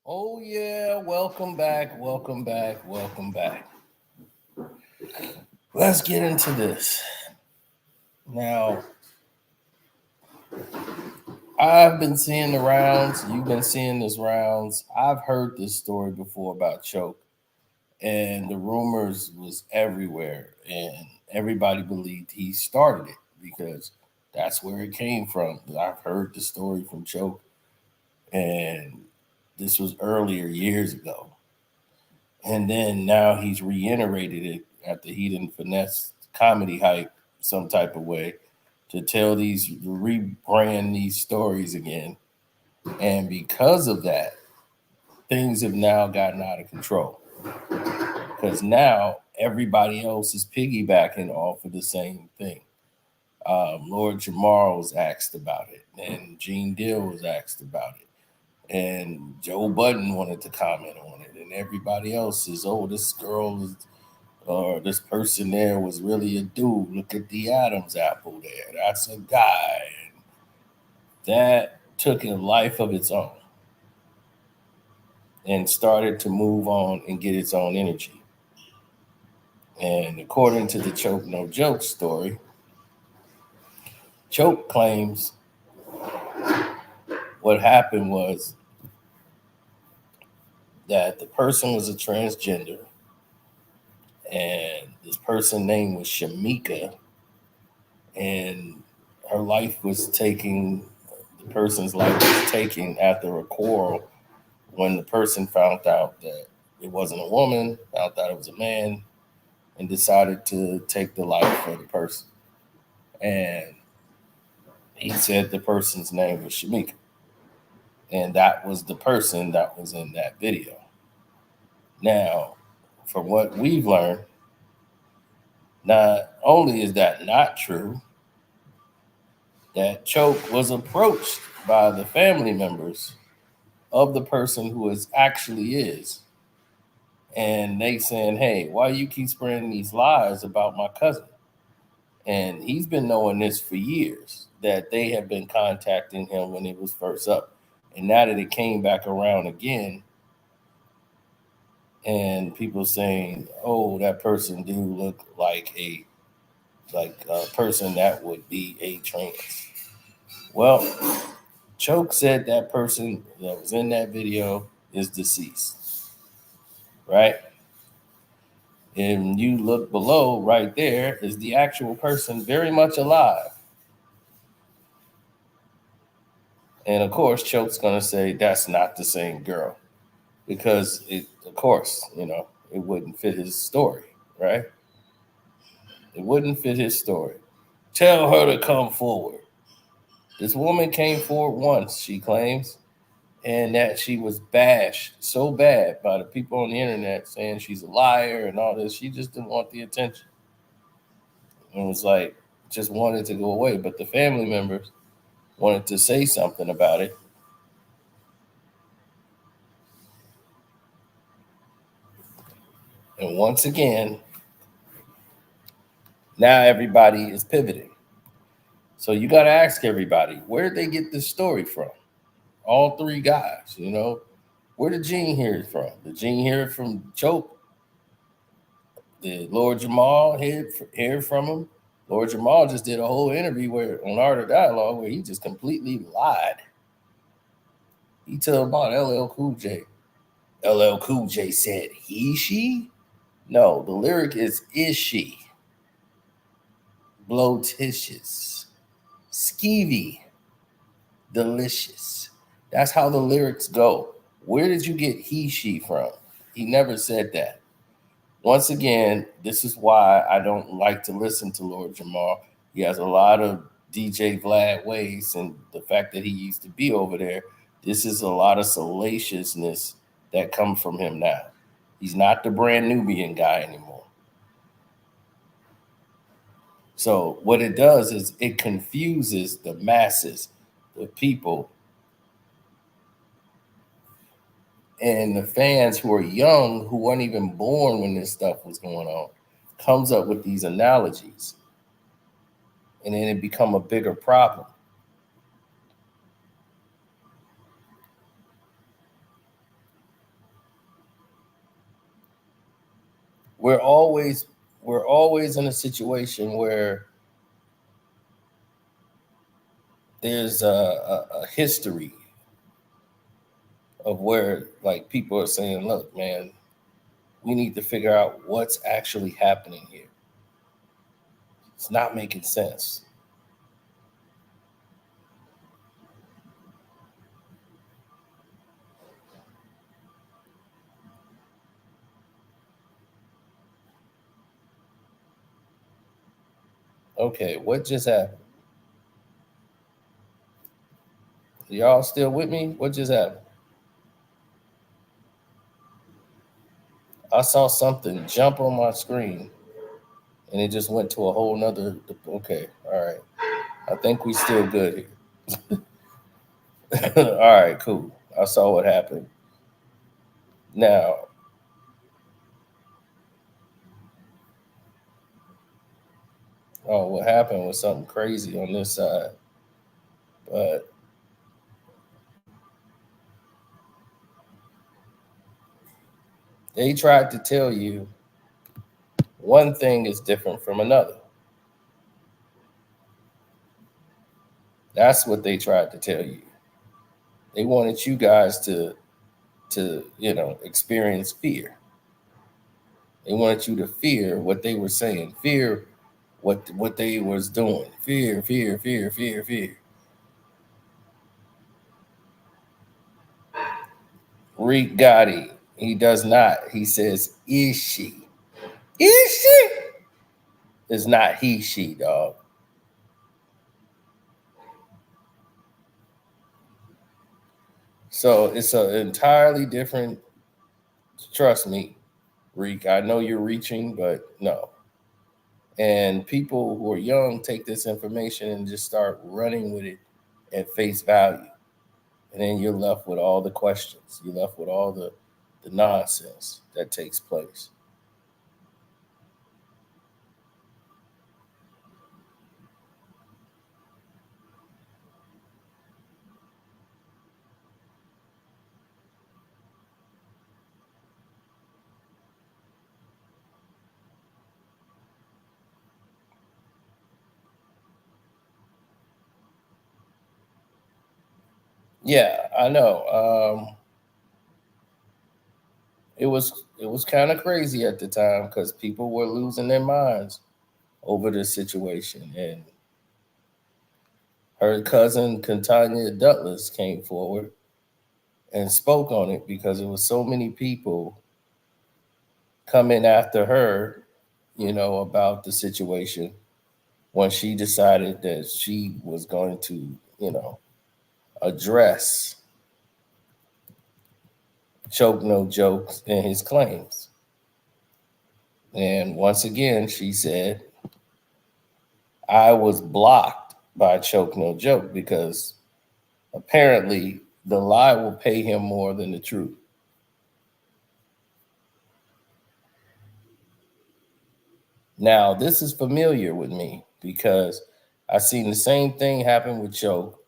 Oh, yeah. Welcome back. Welcome back. Welcome back. Let's get into this. Now, I've been seeing the rounds. You've been seeing this rounds. I've heard this story before about Choke, and the rumors was everywhere, and everybody believed he started it because that's where it came from. I've heard the story from Choke, and this was earlier years ago. And then now he's reiterated it after he didn't finesse comedy hype some type of way to tell these rebrand these stories again. And because of that, things have now gotten out of control. Because now everybody else is piggybacking off of the same thing. Lord Jamar was asked about it, and Gene Deal was asked about it, and Joe Budden wanted to comment on it, and everybody else is, oh, this girl is or this person there was really a dude. Look at the Adam's apple there. That's a guy. That took a life of its own and started to move on and get its own energy. And according to the Choke No Joke story, Choke claims what happened was that the person was a transgender and this person's name was Shamika, and her life was taking the person's life was taken after a quarrel when the person found out that it wasn't a woman, found out it was a man, and decided to take the life of the person. And he said the person's name was Shamika. And that was the person that was in that video. Now, from what we've learned, not only is that not true, that Choke was approached by the family members of the person who is actually is. And they saying, hey, why you keep spreading these lies about my cousin? And he's been knowing this for years, that they have been contacting him when it was first up. And now that it came back around again, and people saying, oh, that person do look like a person that would be a trans. Well, Choke said that person that was in that video is deceased, right? And you look below right there is the actual person very much alive. And of course, Choke's going to say that's not the same girl because it, of course, it wouldn't fit his story, right? It wouldn't fit his story. Tell her to come forward. This woman came forward once, she claims, and that she was bashed so bad by the people on the internet saying she's a liar and all this. She just didn't want the attention. And was like, just wanted to go away. But the family members wanted to say something about it. And once again, now everybody is pivoting. So you got to ask everybody, where did they get this story from? All three guys, where did Gene hear it from? Did Gene hear it from Choke? Did Lord Jamal hear from him? Lord Jamal just did a whole interview on Art of Dialogue where he just completely lied. He told about LL Cool J. LL Cool J said he, she? No, the lyric is she? Blotitious. Skeevy. Delicious. That's how the lyrics go. Where did you get he, she from? He never said that. Once again, this is why I don't like to listen to Lord Jamar. He has a lot of DJ Vlad ways, and the fact that he used to be over there, this is a lot of salaciousness that comes from him now. He's not the brand Nubian guy anymore. So what it does is it confuses the masses, the people, and the fans who are young, who weren't even born when this stuff was going on, comes up with these analogies. And then it become a bigger problem. we're always we're always in a situation where there's a history of where like people are saying, look, man, we need to figure out what's actually happening here. It's not making sense. Okay, what just happened? Y'all still with me? What just happened? I saw something jump on my screen and it just went to a whole nother. Okay, all right. I think we still good here. All right, cool. I saw what happened. Now, oh, what happened was something crazy on this side. But they tried to tell you one thing is different from another. That's what they tried to tell you. They wanted you guys to experience fear. They wanted you to fear what they were saying, fear what they was doing, fear, fear, fear, fear, fear. Reek Gotti, he does not. He says, is she? Is she? It's not he, she, dog. So it's an entirely different, trust me, Reek. I know you're reaching, but no. And people who are young take this information and just start running with it at face value. And then you're left with all the questions. You're left with all the nonsense that takes place. Yeah, I know. It was kind of crazy at the time because people were losing their minds over this situation, and her cousin Catania Douglas came forward and spoke on it because there was so many people coming after her, about the situation when she decided that she was going to, address Choke No Jokes and his claims. And once again, she said, I was blocked by Choke No Joke because apparently the lie will pay him more than the truth. Now, this is familiar with me because I seen the same thing happen with Choke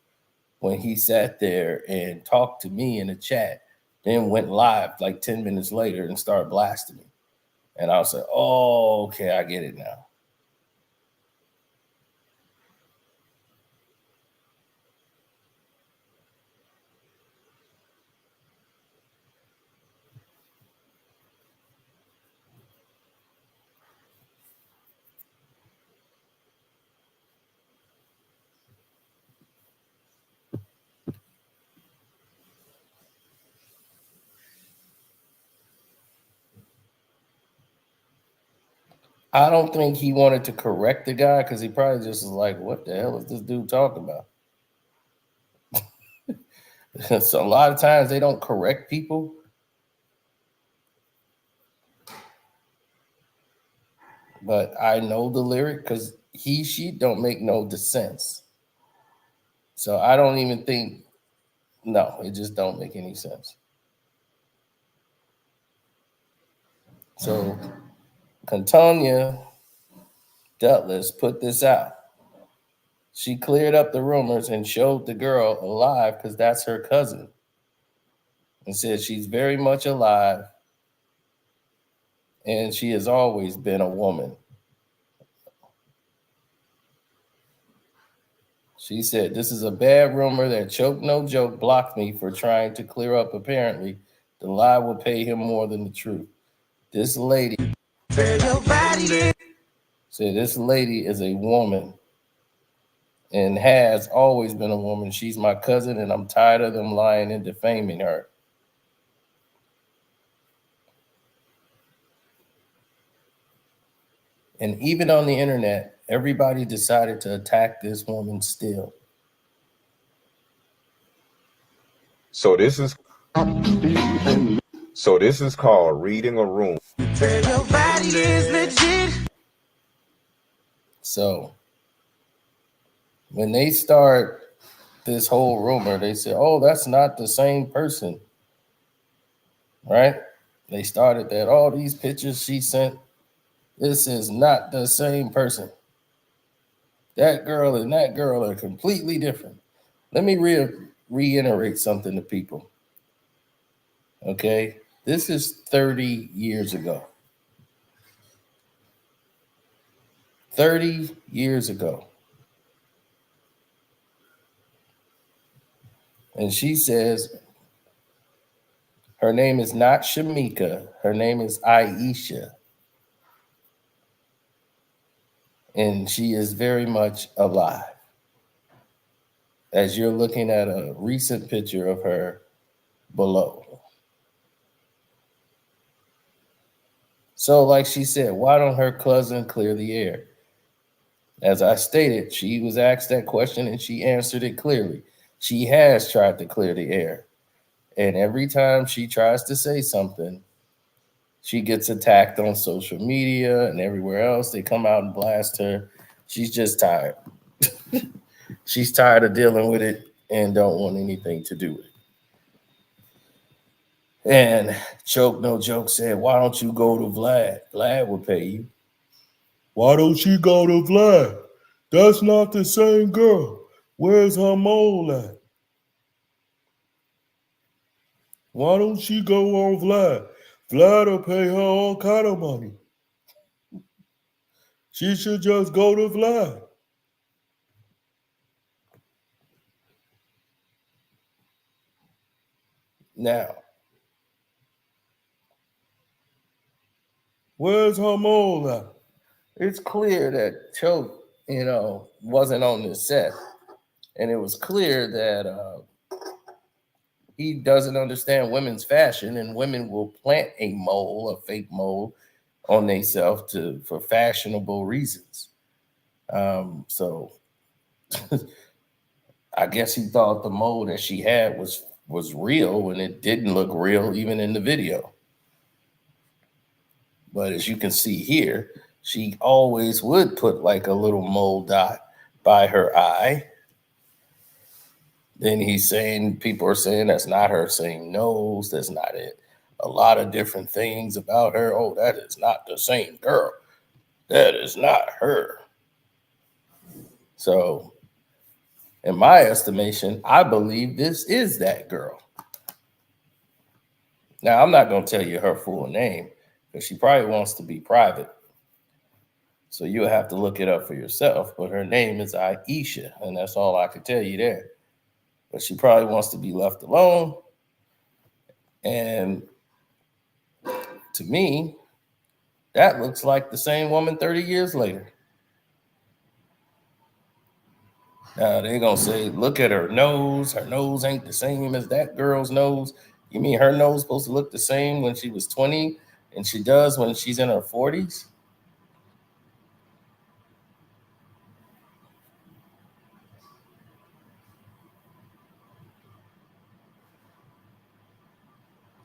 when he sat there and talked to me in the chat, then went live like 10 minutes later and started blasting me. And I was like, oh, okay, I get it now. I don't think he wanted to correct the guy because he probably just was like, what the hell is this dude talking about? So a lot of times they don't correct people, but I know the lyric because he, she don't make no sense. So I don't even think, no, it just don't make any sense. So Catania Douglas put this out. She cleared up the rumors and showed the girl alive because that's her cousin, and said she's very much alive and she has always been a woman. She said, "This is a bad rumor that Choke No Joke blocked me for trying to clear up. Apparently, the lie will pay him more than the truth." This lady said, "This lady is a woman and has always been a woman. She's my cousin, and I'm tired of them lying and defaming her." And even on the internet, everybody decided to attack this woman still. So this is so this is called reading a room. So when they start this whole rumor, they say, "Oh, that's not the same person," right? They started that. All these pictures she sent, this is not the same person. That girl and that girl are completely different. Let me reiterate something to people. Okay, this is 30 years ago. 30 years ago. And she says her name is not Shamika, her name is Ayesha. And she is very much alive. As you're looking at a recent picture of her below. So, like she said, why don't her cousin clear the air? As I stated, she was asked that question and she answered it clearly. She has tried to clear the air. And every time she tries to say something, she gets attacked on social media and everywhere else. They come out and blast her. She's just tired. She's tired of dealing with it and don't want anything to do with it. And Choke No Joke said, "Why don't you go to Vlad? Vlad will pay you." Why don't she go to Vlad? That's not the same girl. Where's her mole at? Why don't she go on Vlad? Vlad will pay her all kind of money. She should just go to Vlad. Now, where's her mole at? It's clear that Choke, wasn't on this set. And it was clear that he doesn't understand women's fashion, and women will plant a mole, a fake mole, on themselves for fashionable reasons. So I guess he thought the mole that she had was real when it didn't look real even in the video. But as you can see here, she always would put like a little mole dot by her eye. Then he's saying, people are saying that's not her same nose, that's not it. A lot of different things about her. Oh, that is not the same girl. That is not her. So, in my estimation, I believe this is that girl. Now, I'm not going to tell you her full name because she probably wants to be private. So you'll have to look it up for yourself. But her name is Ayesha, and that's all I can tell you there. But she probably wants to be left alone. And to me, that looks like the same woman 30 years later. Now they're going to say, look at her nose. Her nose ain't the same as that girl's nose. You mean her nose supposed to look the same when she was 20 and she does when she's in her 40s?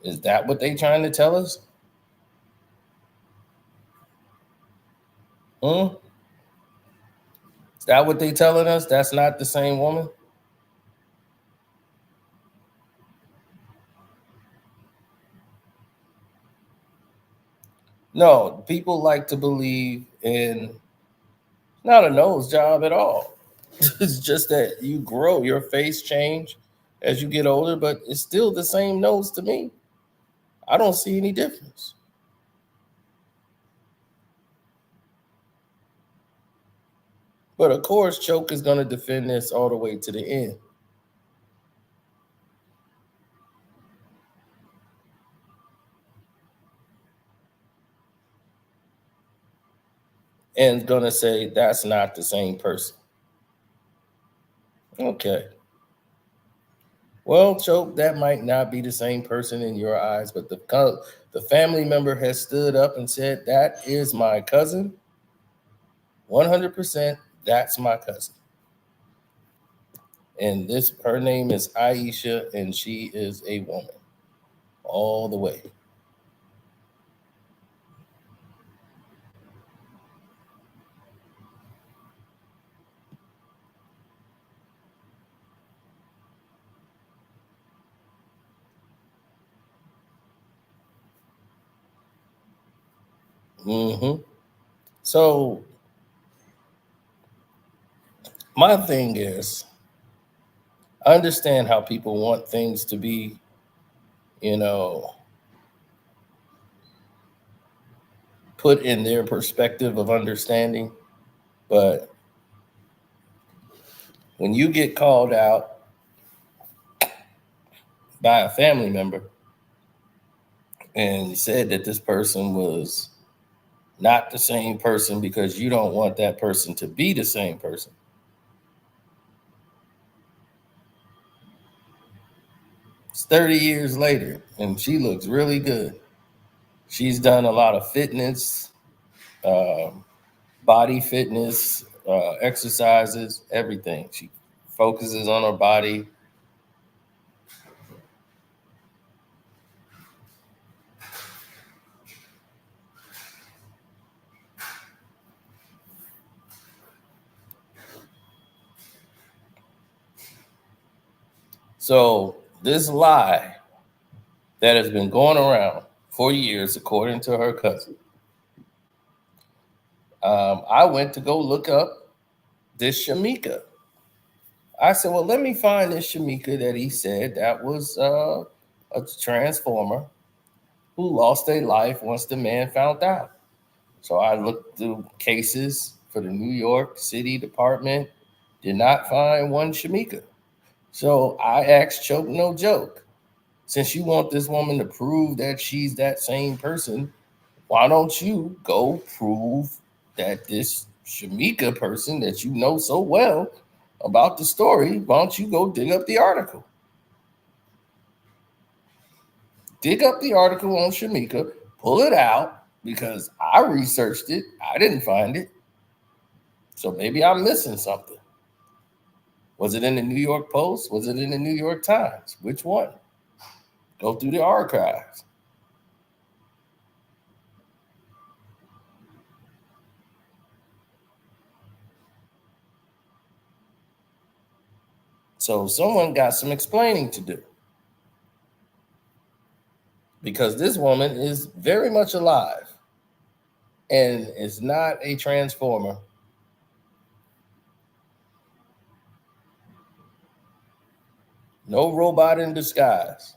Is that what they trying to tell us? Hmm? Is that what they telling us? That's not the same woman? No, people like to believe in not a nose job at all. It's just that you grow, your face change as you get older, but it's still the same nose to me. I don't see any difference. But of course, Choke is going to defend this all the way to the end. And going to say that's not the same person. Okay. Well, Choke, that might not be the same person in your eyes, but the family member has stood up and said that is my cousin. 100%, that's my cousin. And this her name is Ayesha, and she is a woman all the way. Hmm. So my thing is, I understand how people want things to be, you know, put in their perspective of understanding, but when you get called out by a family member and said that this person was not the same person because you don't want that person to be the same person. It's 30 years later and she looks really good. She's done a lot of fitness, um, body fitness, exercises, everything. She focuses on her body. So, this lie that has been going around for years, according to her cousin, I went to go look up this Shamika. I said, well, let me find this Shamika that he said that was a transformer who lost their life once the man found out. So I looked through cases for the New York City Department, did not find one Shamika. So I asked Choke No Joke, since you want this woman to prove that she's that same person, why don't you go prove that this Shamika person that you know so well about the story, why don't you go dig up the article? Dig up the article on Shamika, pull it out because I researched it. I didn't find it. So maybe I'm missing something. Was it in the New York Post? Was it in the New York Times? Which one? Go through the archives. So someone got some explaining to do because this woman is very much alive and is not a transformer. No robot in disguise.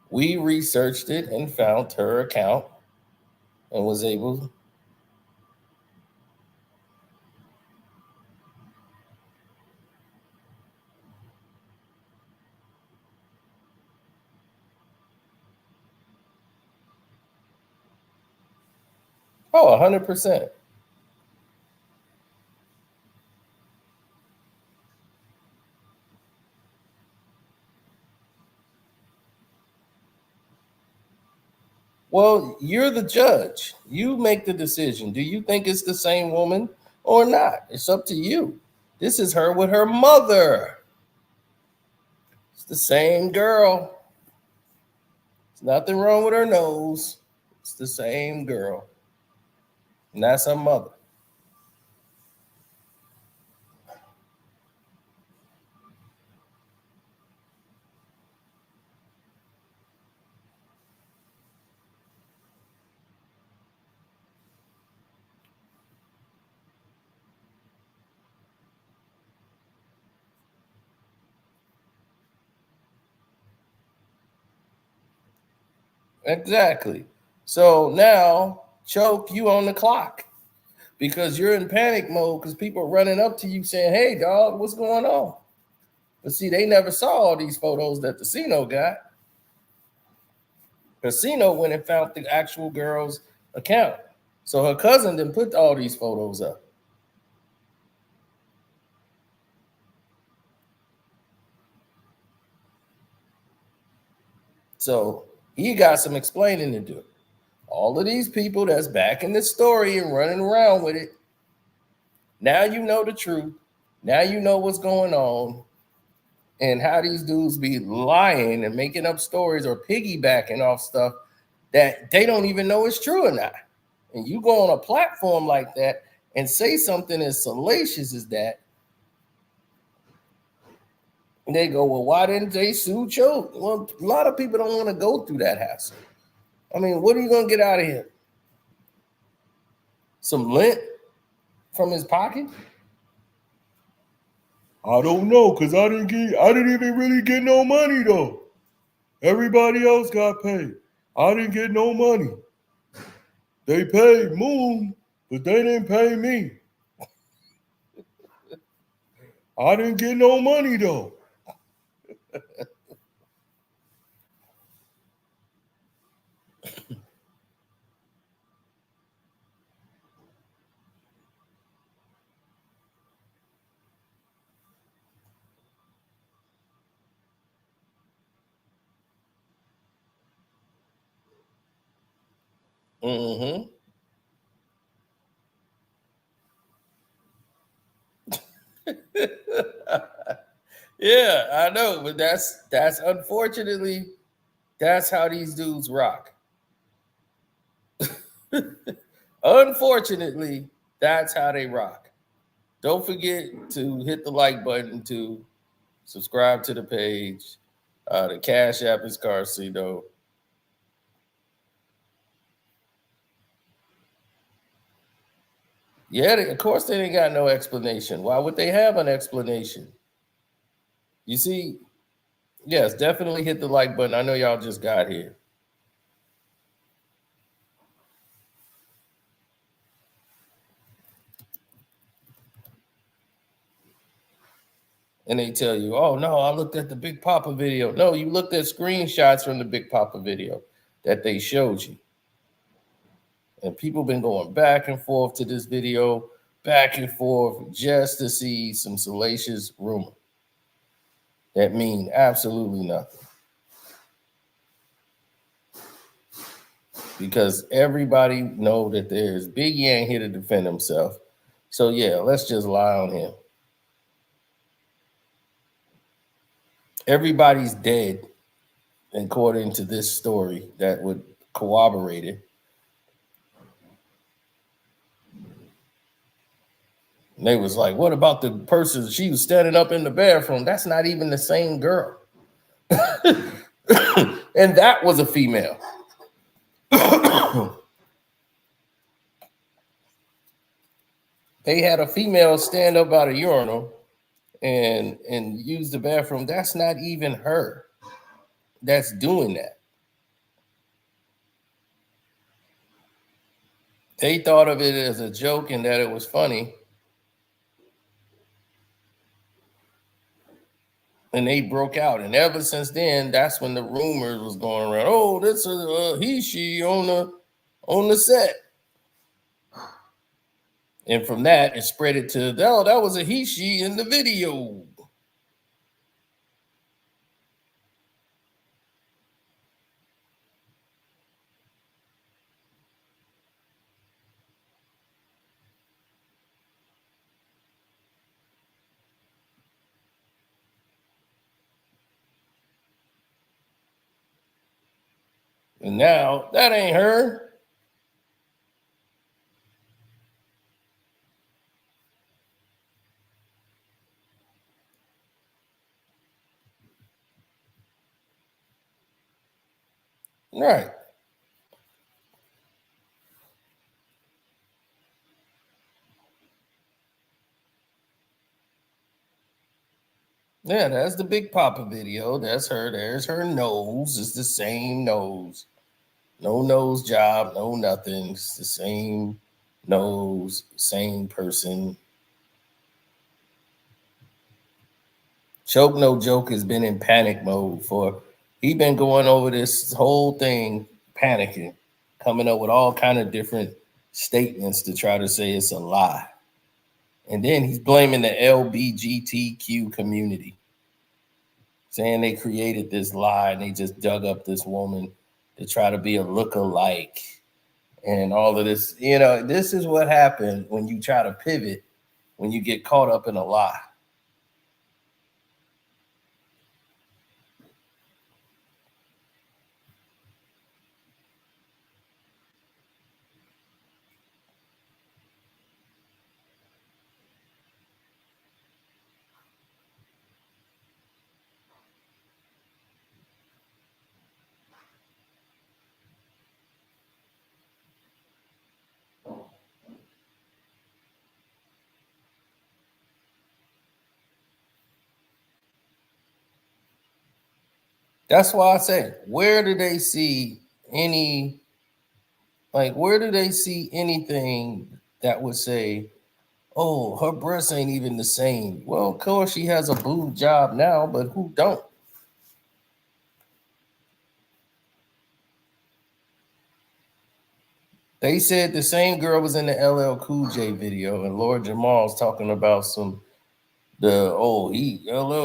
We researched it and found her account and was able. Oh, 100%. Well, you're the judge. You make the decision. Do you think it's the same woman or not? It's up to you. This is her with her mother. It's the same girl. There's nothing wrong with her nose. It's the same girl. And that's her mother. Exactly. So now, Choke, you on the clock because you're in panic mode because people are running up to you saying, "Hey, dog, what's going on?" But see, they never saw all these photos that the Casino got. Casino went and found the actual girl's account. So her cousin didn't put all these photos up. So he got some explaining to do. All of these people that's back in the story and running around with it. Now you know the truth. Now you know what's going on and how these dudes be lying and making up stories or piggybacking off stuff that they don't even know is true or not. And you go on a platform like that and say something as salacious as that, and they go, "Well, why didn't they sue Choke?" Well, a lot of people don't want to go through that hassle. I mean, what are you going to get out of him? Some lint from his pocket? I don't know, because I didn't even really get no money though. Everybody else got paid. I didn't get no money. They paid Moon, but they didn't pay me. I didn't get no money though. Mm-hmm. Yeah, I know, but that's unfortunately that's how these dudes rock. Unfortunately, that's how they rock. Don't forget to hit the like button to subscribe to the page. The Cash App is Carcino. Yeah, of course they ain't got no explanation. Why would they have an explanation? You see, yes, definitely hit the like button. I know y'all just got here. And they tell you, "Oh no, I looked at the Big Papa video." No, you looked at screenshots from the Big Papa video that they showed you. And people been going back and forth to this video, back and forth, just to see some salacious rumor that mean absolutely nothing. Because everybody know that there's Biggie ain't here to defend himself. So yeah, let's just lie on him. Everybody's dead, according to this story that would corroborate it. And they was like, "What about the person? She was standing up in the bathroom. That's not even the same girl." And that was a female. They had a female stand up by the urinal and use the bathroom. That's not even her that's doing that. They thought of it as a joke and that it was funny. And they broke out. And ever since then, that's when the rumors was going around. "Oh, this is he, she on the set." And from that, it spread it to, "Oh, that was a he, she in the video." And now that ain't her. Right. Yeah, that's the Big Papa video. That's her. There's her nose. It's the same nose. No nose job, no nothing. It's the same nose, same person. Choke No Joke has been in panic mode he been going over this whole thing, panicking, coming up with all kind of different statements to try to say it's a lie. And then he's blaming the LBGTQ community, saying they created this lie and they just dug up this woman to try to be a look-alike and all of this. This is what happens when you try to pivot, when you get caught up in a lie. That's why I say, where do they see anything that would say, oh, her breasts ain't even the same? Well, of course she has a boob job now, but who don't? They said the same girl was in the LL Cool J video, and Lord Jamal's talking about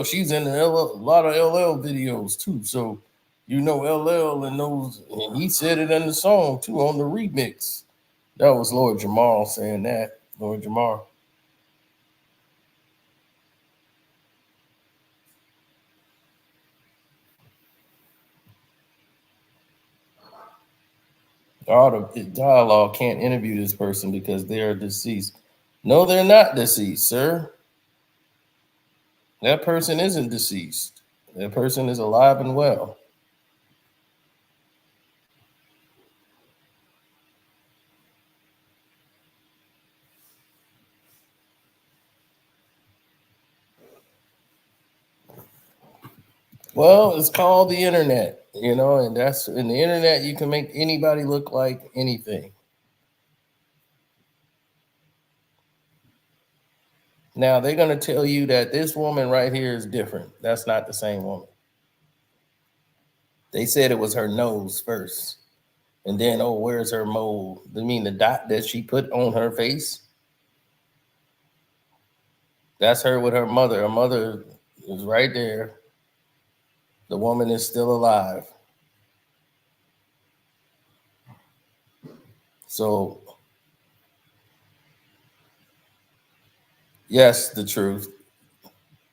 she's in a lot of LL videos too. So LL and those, and he said it in the song too on the remix. That was Lord Jamal saying that. Lord Jamar. All the dialogue can't interview this person because they are deceased. No, they're not deceased, sir. That person isn't deceased. That person is alive and well. Well, it's called the internet, and that's in the internet you can make anybody look like anything. Now they're gonna tell you that this woman right here is different. That's not the same woman. They said it was her nose first. And then, oh, where's her mole? You mean the dot that she put on her face? That's her with her mother. Her mother is right there. The woman is still alive. So, yes, the truth.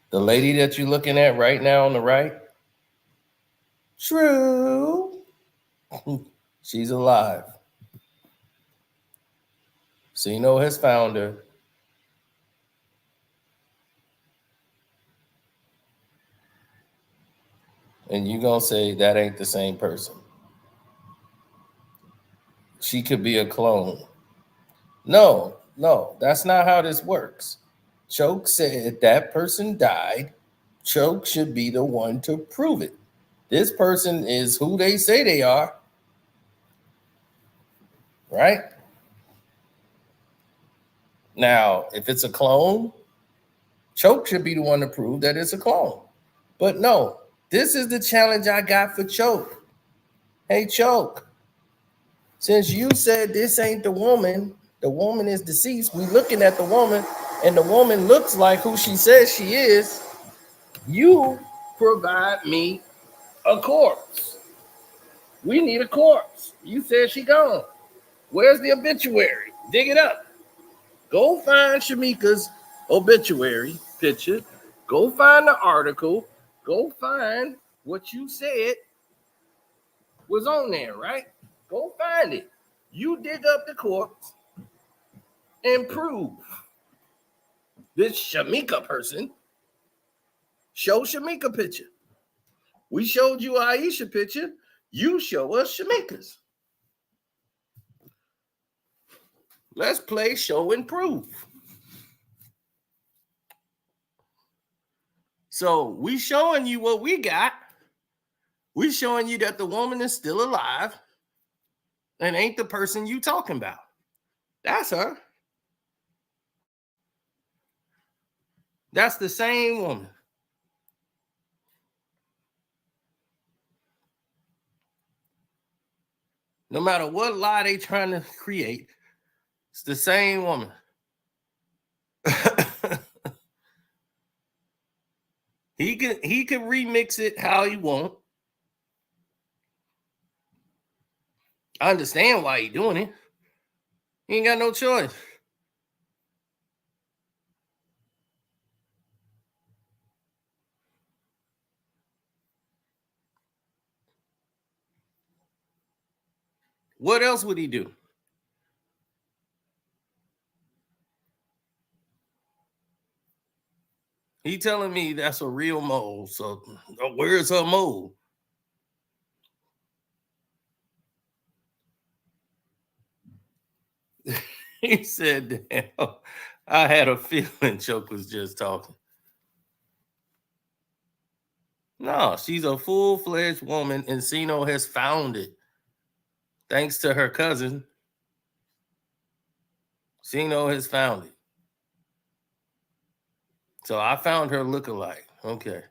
The lady that you're looking at right now on the right, true. She's alive. Sino has found her. And you're going to say that ain't the same person. She could be a clone. No, that's not how this works. Choke said that person died. Choke should be the one to prove it. This person is who they say they are. Right? Now, if it's a clone, Choke should be the one to prove that it's a clone. But no, this is the challenge I got for Choke. Hey, Choke, since you said this ain't the woman is deceased, we looking at the woman, and the woman looks like who she says she is, you provide me a corpse. We need a corpse. You said she gone. Where's the obituary? Dig it up. Go find Shamika's obituary picture. Go find the article. Go find what you said was on there, right? Go find it. You dig up the corpse and prove this Shamika person. Show Shamika picture. We showed you Ayesha picture. You show us Shamika's. Let's play show and prove. So we showing you what we got. We showing you that the woman is still alive and ain't the person you talking about. That's her. That's the same woman. No matter what lie they trying to create, it's the same woman. he can remix it how he want. I understand why he doing it. He ain't got no choice. What else would he do? He telling me that's a real mole. So where's her mole? He said, damn, I had a feeling Choke was just talking. No, she's a full-fledged woman, and Sino has found it. Thanks to her cousin. Sino has found it. So I found her look-alike. Okay.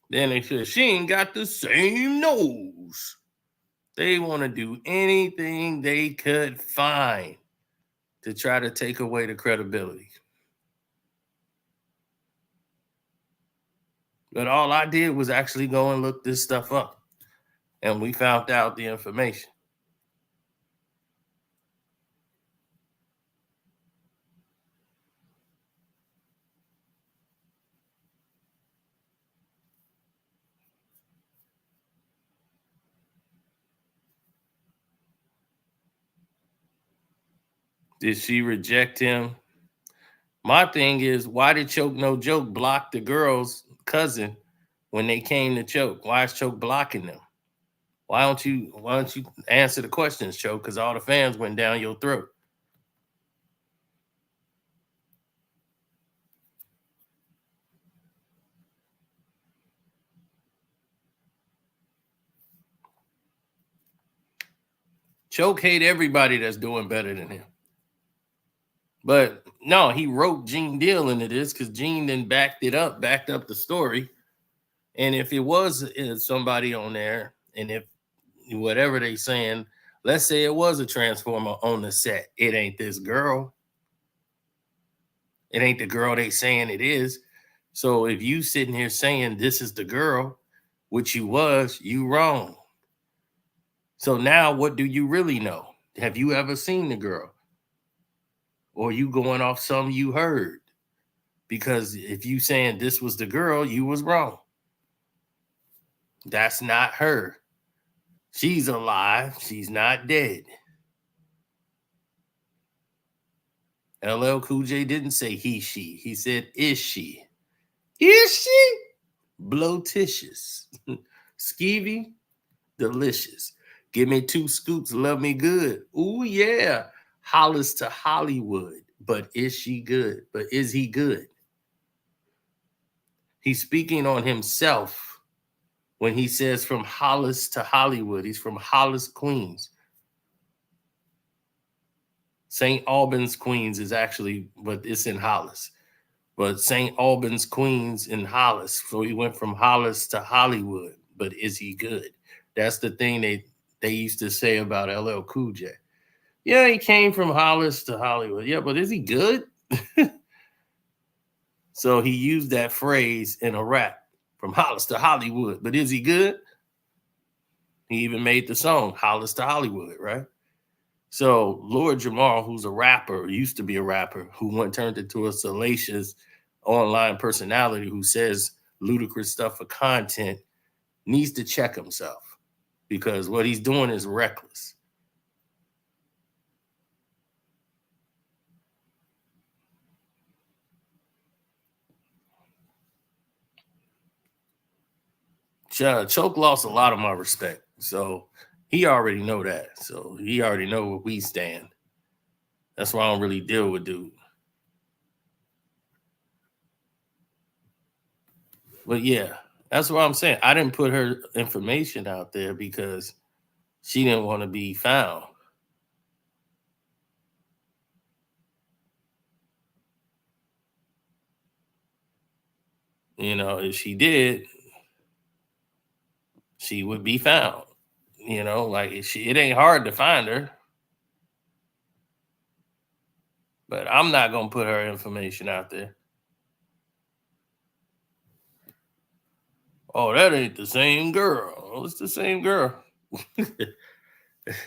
Then they said she ain't got the same nose. They want to do anything they could find to try to take away the credibility. But all I did was actually go and look this stuff up. And we found out the information. Did she reject him? My thing is, why did Choke No Joke block the girl's cousin when they came to Choke? Why is Choke blocking them? Why don't you answer the questions, Choke? Because all the fans went down your throat. Choke hate everybody that's doing better than him. But no, he wrote Gene Deal into this because Gene then backed up the story. And if it was somebody on there, and if whatever they saying, let's say it was a transformer on the set, it ain't this girl. It ain't the girl they saying it is. So if you sitting here saying this is the girl, which you was, you wrong. So now what do you really know? Have you ever seen the girl? Or you going off some you heard? Because if you saying this was the girl, you was wrong. That's not her. She's alive. She's not dead. LL Cool J didn't say he, she. He said, is she? Is she? Blotitious. Skeevy, delicious. Give me 2 scoops, love me good. Ooh, yeah. Hollis to Hollywood. But is she good? But is he good? He's speaking on himself when he says from Hollis to Hollywood. He's from Hollis, Queens. St. Albans, Queens is actually, but it's in Hollis. But St. Albans, Queens in Hollis. So he went from Hollis to Hollywood. But is he good? That's the thing they used to say about LL Cool J. Yeah, he came from Hollis to Hollywood. Yeah, but is he good? So he used that phrase in a rap, from Hollis to Hollywood. But is he good? He even made the song Hollis to Hollywood, right? So Lord Jamar, who's a rapper, used to be a rapper, who turned into a salacious online personality who says ludicrous stuff for content, needs to check himself because what he's doing is reckless. Choke lost a lot of my respect So he already know that. So he already know where we stand. That's why I don't really deal with dude. But yeah, that's what I'm saying. I didn't put her information out there because she didn't want to be found. You know, if she did, she would be found. You know, like it ain't hard to find her. But I'm not gonna put her information out there. Oh, that ain't the same girl. Oh, it's the same girl.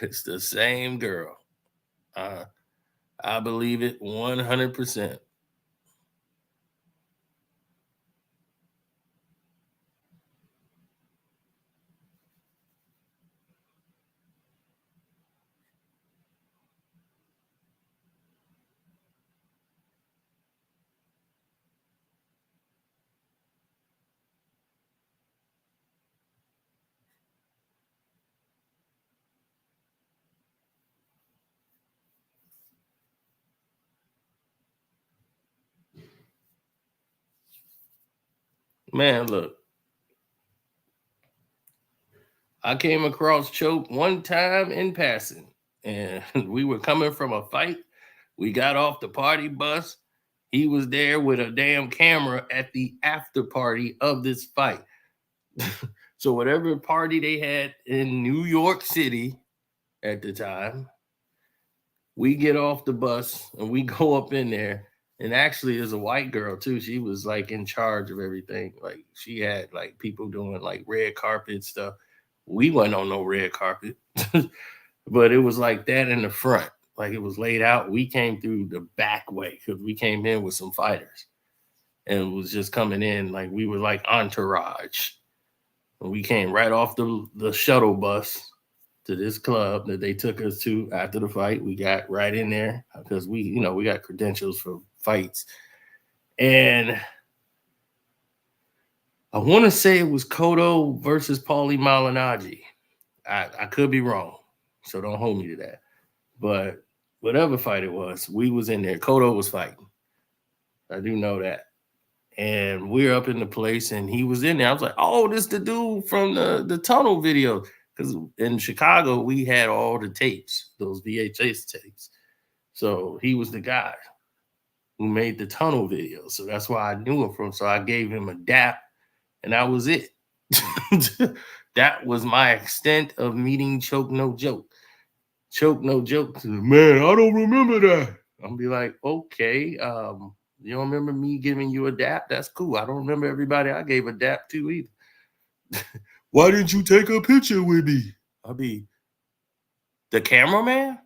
It's the same girl. Uh, I believe it 100%. Man, look, I came across Choke one time in passing, and we were coming from a fight. We got off the party bus. He was there with a damn camera at the after party of this fight. So, whatever party they had in New York City at the time, we get off the bus and we go up in there. And actually, there's a white girl too. She was like in charge of everything. Like she had like people doing like red carpet stuff. We wasn't on no red carpet, but it was like that in the front. Like it was laid out. We came through the back way because we came in with some fighters and it was just coming in like we were like entourage. And we came right off the shuttle bus to this club that they took us to after the fight. We got right in there because we got credentials for fights. And I want to say it was Cotto versus Paulie Malignaggi. I could be wrong, so don't hold me to that. But whatever fight it was, we was in there. Cotto was fighting. I do know that. And we're up in the place, and he was in there. I was like, "Oh, this the dude from the tunnel video." Because in Chicago, we had all the tapes, those VHS tapes. So he was the guy who made the tunnel video. So that's why I knew him from. So I gave him a dap, and that was it. That was my extent of meeting Choke No Joke. Choke No Joke. Man, I don't remember that. I'll be like, okay, you don't remember me giving you a dap? That's cool. I don't remember everybody I gave a dap to either. Why didn't you take a picture with me? I'll be the cameraman.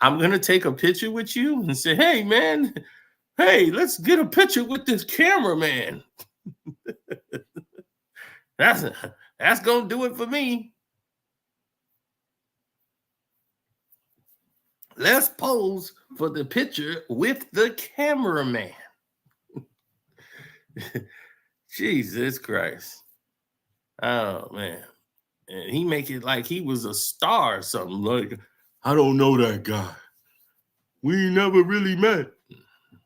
I'm gonna take a picture with you and say, hey man, hey, let's get a picture with this cameraman. that's gonna do it for me. Let's pose for the picture with the cameraman. Jesus Christ. Oh man. And he make it like he was a star or something. Like, I don't know that guy. We never really met.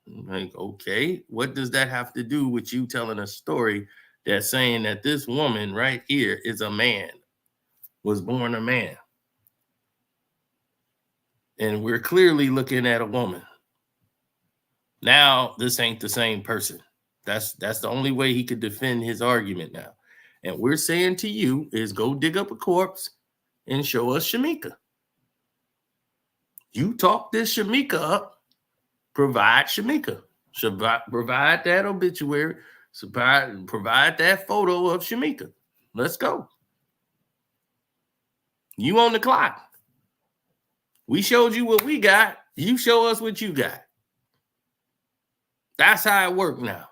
Like, okay, what does that have to do with you telling a story that's saying that this woman right here is a man, was born a man? And we're clearly looking at a woman. Now, this ain't the same person. That's the only way he could defend his argument now. And we're saying to you is go dig up a corpse and show us Shamika. You talk this Shamika up, provide Shamika. Provide that obituary, provide that photo of Shamika. Let's go. You on the clock. We showed you what we got. You show us what you got. That's how it works now.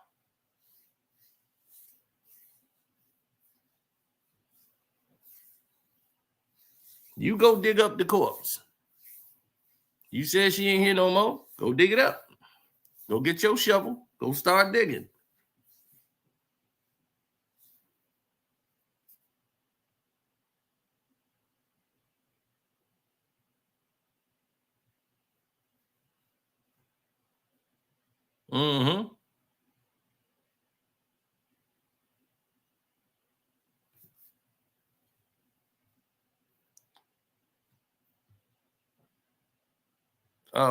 You go dig up the corpse. You said she ain't here no more. Go dig it up. Go get your shovel. Go start digging. Mm-hmm.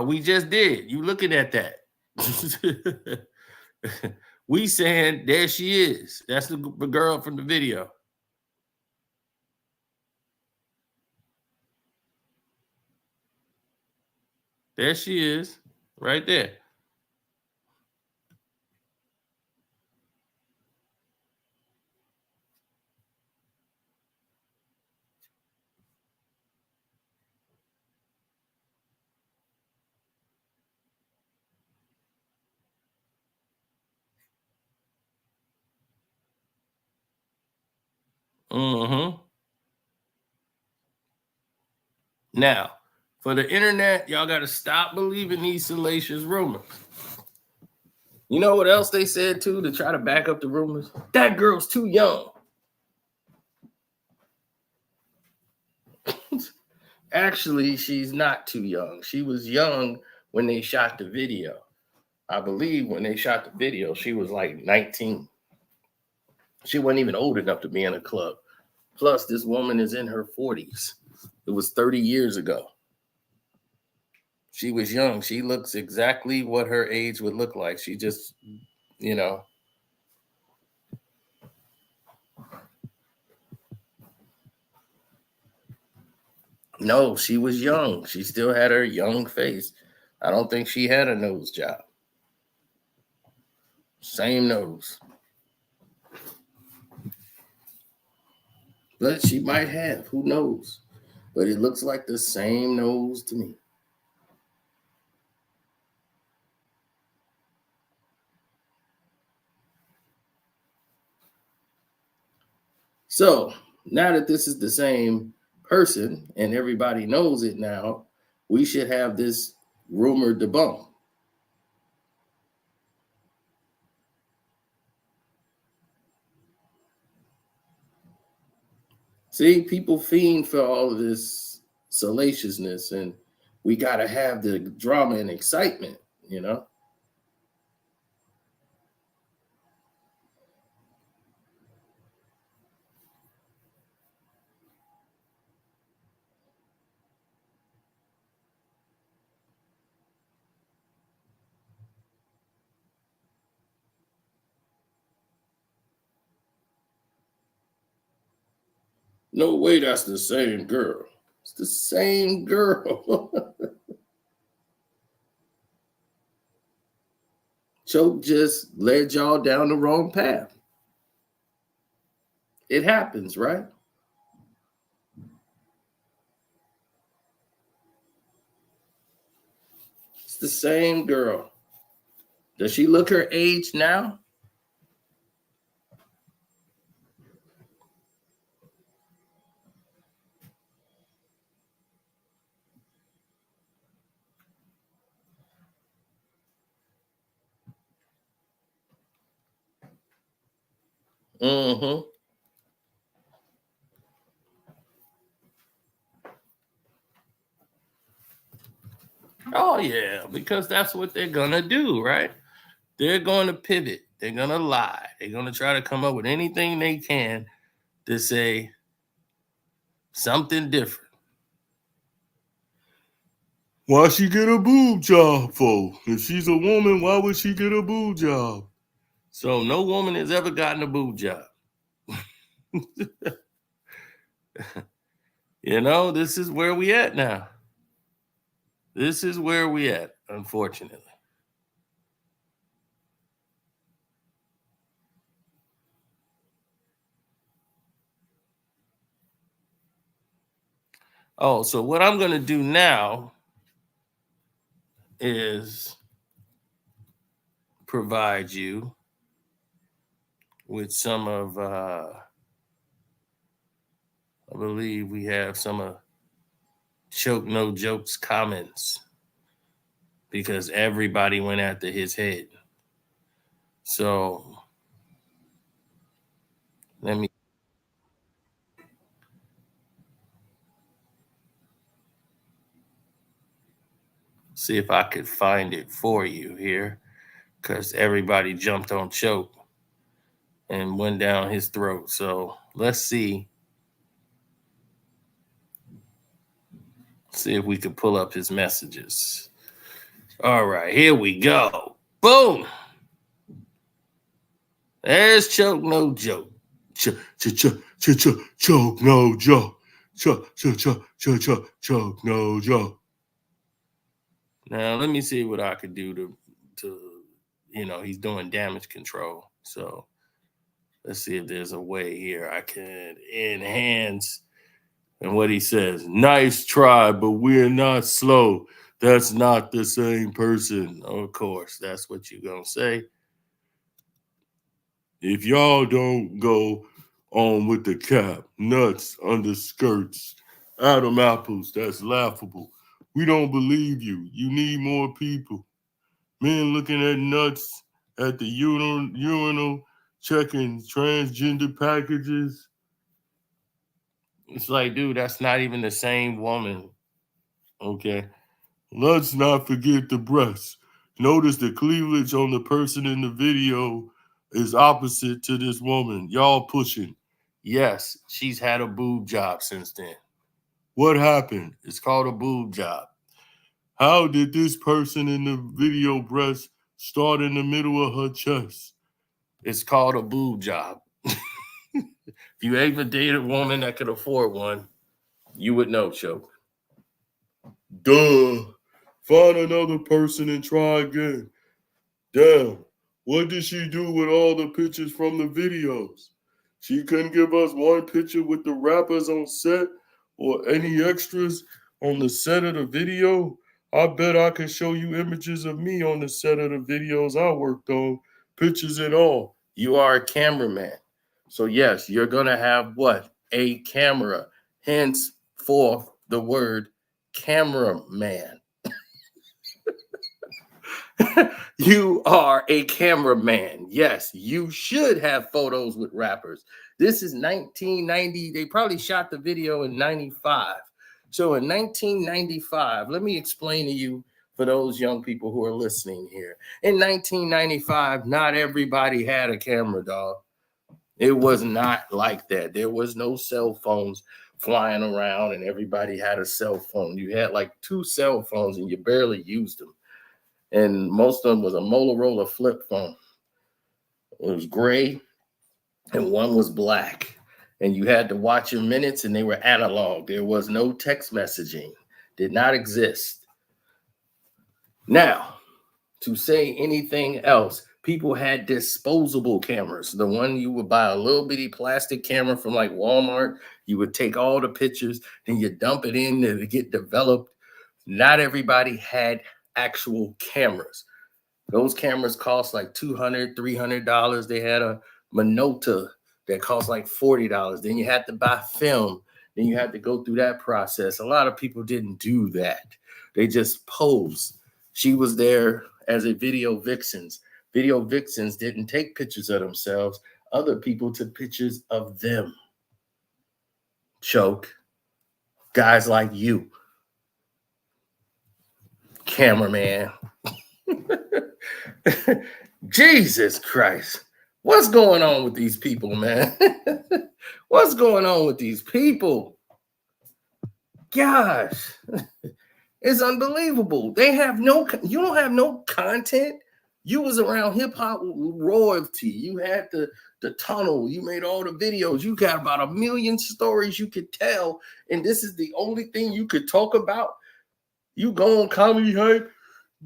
We just did. You looking at that? We saying there she is. That's the girl from the video. There she is, right there. Mm-hmm. Now, for the internet, y'all got to stop believing these salacious rumors. You know what else they said too to try to back up the rumors? That girl's too young. Actually, she's not too young. She was young when they shot the video. I believe when they shot the video, she was like 19. She wasn't even old enough to be in a club. Plus, this woman is in her 40s. It was 30 years ago. She was young. She looks exactly what her age would look like. She just, you know, no, she was young. She still had her young face. I don't think she had a nose job. Same nose. But she might have. Who knows? But it looks like the same nose to me. So now that this is the same person and everybody knows it now, we should have this rumor debunked. See, people fiend for all of this salaciousness, and we got to have the drama and excitement, you know? No way, that's the same girl. It's the same girl. Choke just led y'all down the wrong path. It happens, right? It's the same girl. Does she look her age now? Mm-hmm. Oh yeah, because that's what they're gonna do, right? They're going to pivot. They're gonna lie. They're gonna try to come up with anything they can to say something different. Why she get a boob job for? If she's a woman, why would she get a boob job? So no woman has ever gotten a boob job. You know, this is where we at now. This is where we at, unfortunately. Oh, so what I'm gonna do now is provide you with some of I believe we have some of Choke No Jokes comments because everybody went after his head. So let me see if I could find it for you here. because everybody jumped on Choke and went down his throat. So let's see if we can pull up his messages. All right, here we go. Boom. There's Choke No Joke. Choke No Joke. Choke No Joke. Now let me see what I could do to he's doing damage control. So let's see if there's a way here I can enhance. And what he says, nice try, but we're not slow. That's not the same person. Of course, that's what you're going to say. If y'all don't go on with the cap, nuts under skirts, Adam apples, that's laughable. We don't believe you. You need more people. Men looking at nuts at the urinal, checking transgender packages. It's like, dude, that's not even the same woman. Okay. Let's not forget the breasts. Notice the cleavage on the person in the video is opposite to this woman. Y'all pushing. Yes, she's had a boob job since then. What happened? It's called a boob job. How did this person in the video breast start in the middle of her chest? It's called a boob job. If you ever dated a woman that could afford one, you would know, Choke. Duh. Find another person and try again. Damn. What did she do with all the pictures from the videos? She couldn't give us one picture with the rappers on set or any extras on the set of the video. I bet I could show you images of me on the set of the videos I worked on, pictures and all. You are a cameraman. So yes, you're going to have what? A camera. Hence forth the word cameraman. You are a cameraman. Yes, you should have photos with rappers. This is 1990. They probably shot the video in 95. So in 1995, let me explain to you for those young people who are listening here. In 1995, not everybody had a camera, dog. It was not like that. There was no cell phones flying around and everybody had a cell phone. You had like 2 cell phones and you barely used them. And most of them was a Motorola flip phone. It was gray and one was black. And you had to watch your minutes and they were analog. There was no text messaging. Did not exist. Now, to say anything else, people had disposable cameras. The one you would buy a little bitty plastic camera from like Walmart. You would take all the pictures, then you dump it in to get developed. Not everybody had actual cameras. Those cameras cost like $200, $300. They had a Minolta that cost like $40. Then you had to buy film. Then you had to go through that process. A lot of people didn't do that. They just posed. She was there as a video vixens. Video vixens didn't take pictures of themselves. Other people took pictures of them. Choke. Guys like you. Cameraman. Jesus Christ. What's going on with these people, man? What's going on with these people? Gosh. It's unbelievable. You don't have no content. You was around hip hop royalty. You had the tunnel. You made all the videos. You got about 1 million stories you could tell. And this is the only thing you could talk about. You go on Comedy Hype.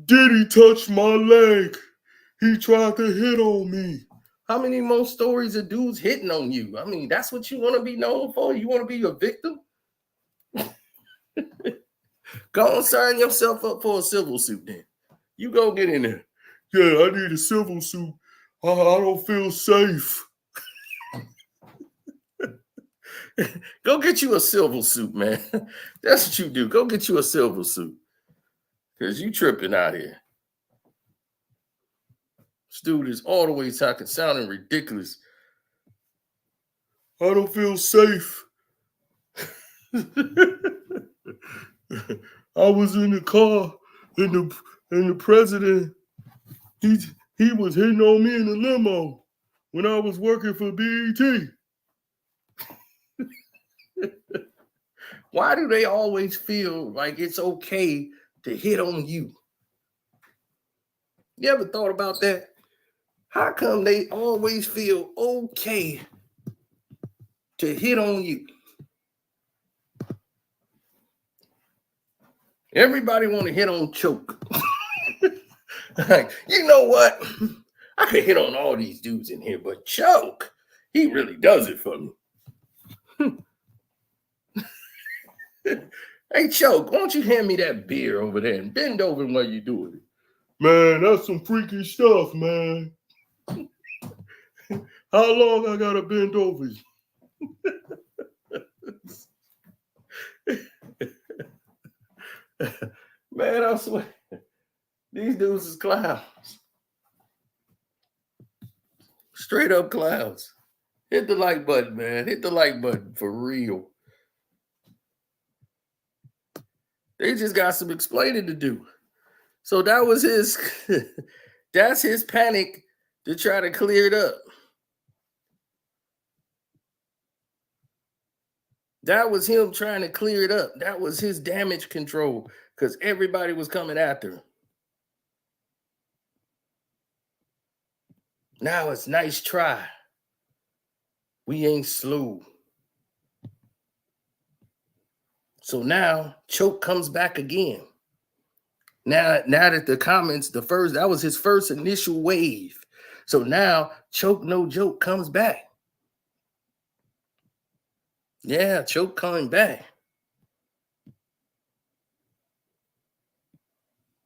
Diddy touched my leg. He tried to hit on me. How many more stories of dudes hitting on you? I mean, that's what you want to be known for? You want to be a victim? Go and sign yourself up for a civil suit then. You go get in there. Yeah, I need a civil suit. I don't feel safe. Go get you a civil suit, man. That's what you do. Go get you a civil suit. Because you tripping out here. This dude is all the way talking, sounding ridiculous. I don't feel safe. I was in the car, and the president, He was hitting on me in the limo when I was working for BET. Why do they always feel like it's okay to hit on you? You ever thought about that? How come they always feel okay to hit on you? Everybody want to hit on Choke. Like, you know what? I could hit on all these dudes in here, but Choke, he really does it for me. Hey, Choke, why don't you hand me that beer over there and bend over while you're doing it? Man, that's some freaky stuff, man. How long I gotta bend over you? Man, I swear, these dudes is clowns. Straight up clowns. Hit the like button, man. Hit the like button for real. They just got some explaining to do. So that was his, that's his panic to try to clear it up. That was him trying to clear it up. That was his damage control because everybody was coming after him. Now it's nice try. We ain't slow. So now Choke comes back again. Now that the comments, that was his first initial wave. So now Choke No Joke comes back. Yeah, Choke coming back.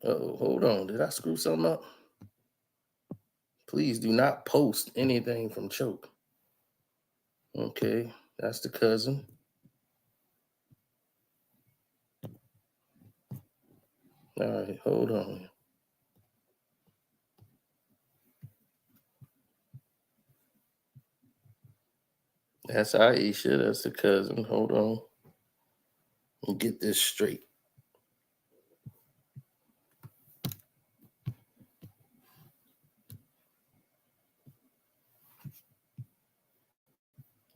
Oh, hold on. Did I screw something up? Please do not post anything from Choke. Okay, that's the cousin. All right, hold on. That's Ayesha. That's the cousin. Hold on. Let me get this straight.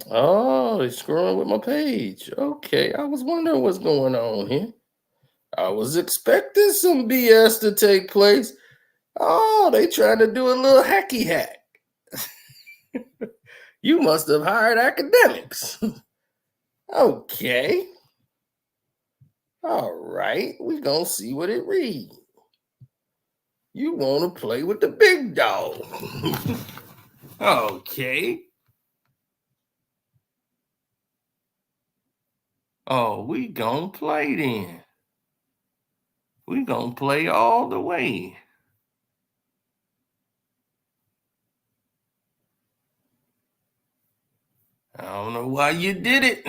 Oh, they're screwing with my page. Okay, I was wondering what's going on here. I was expecting some BS to take place. Oh, they trying to do a little hacky hack. You must have hired academics. Okay. All right, we gonna see what it reads. You want to play with the big dog. Okay. Oh, we gonna play then. We gonna play all the way. I don't know why you did it.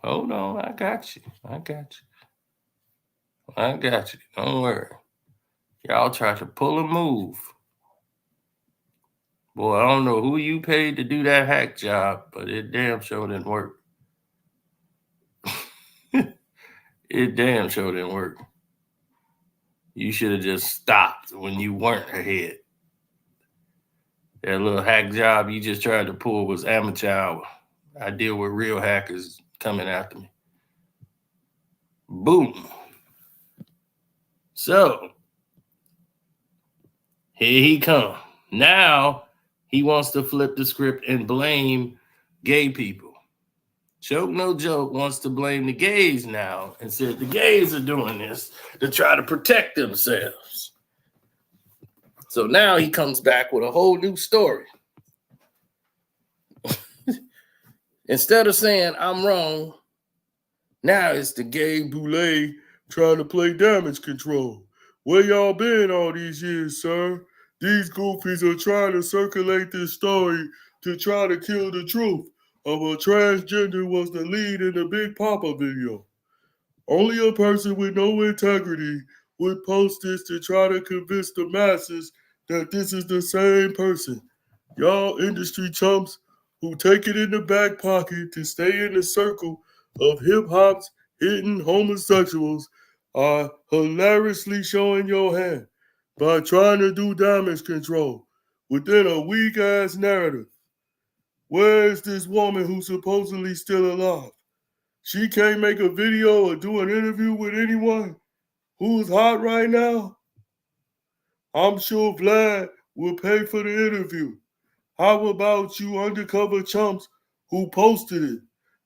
Hold on, I got you. I got you. Don't worry. Y'all try to pull a move. Boy, I don't know who you paid to do that hack job, but it damn sure didn't work. It damn sure didn't work. You should have just stopped when you weren't ahead. That little hack job you just tried to pull was amateur hour. I deal with real hackers coming after me. Boom. So, here he come. Now, he wants to flip the script and blame gay people. Choke No Joke wants to blame the gays now and said the gays are doing this to try to protect themselves. So now he comes back with a whole new story. Instead of saying I'm wrong, now it's the gay boule trying to play damage control. Where y'all been all these years, sir? These goofies are trying to circulate this story to try to kill the truth of a transgender was the lead in the Big Papa video. Only a person with no integrity would post this to try to convince the masses that this is the same person. Y'all industry chumps who take it in the back pocket to stay in the circle of hip hop's hidden homosexuals are hilariously showing your hand by trying to do damage control within a weak ass narrative. Where is this woman who's supposedly still alive? She can't make a video or do an interview with anyone who's hot right now? I'm sure Vlad will pay for the interview. How about you undercover chumps who posted it